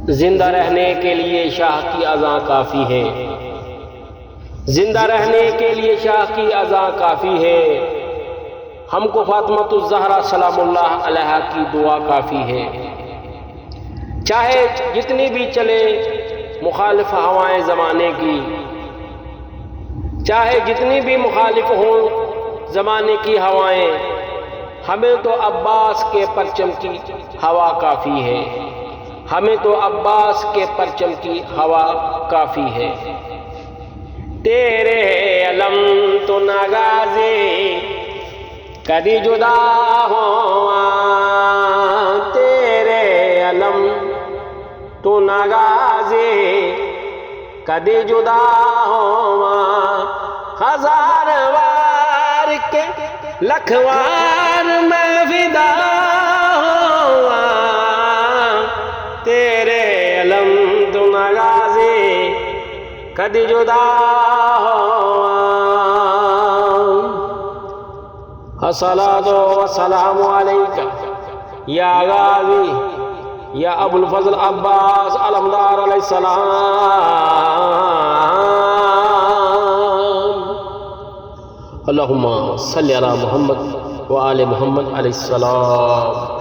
زندہ رہنے کے لیے شاہ کی اذاں کافی ہے، زندہ رہنے کے لیے شاہ کی اذاں کافی ہے، ہم کو فاطمۃ الزہرا سلام اللہ علیہا کی دعا کافی ہے۔ چاہے جتنی بھی چلے مخالف ہوائیں زمانے کی، چاہے جتنی بھی مخالف ہوں زمانے کی ہوائیں، ہمیں تو عباس کے پرچم کی ہوا کافی ہے، ہمیں تو عباس کے پرچم کی ہوا کافی ہے۔ تیرے علم تو ناغازے کدی جدا ہوا، تیرے علم تو ناغازے کدی جدا ہوا، ہزار وار کے لکھ وار میں فدا ہوا، تیرے علم تو ناغازے کدی جدا ہوا۔ الصلاۃ والسلام علیک یا غازی یا ابو الفضل عباس علمدار علیہ السلام، اللہم صلی علی محمد وآل محمد علیہ السلام۔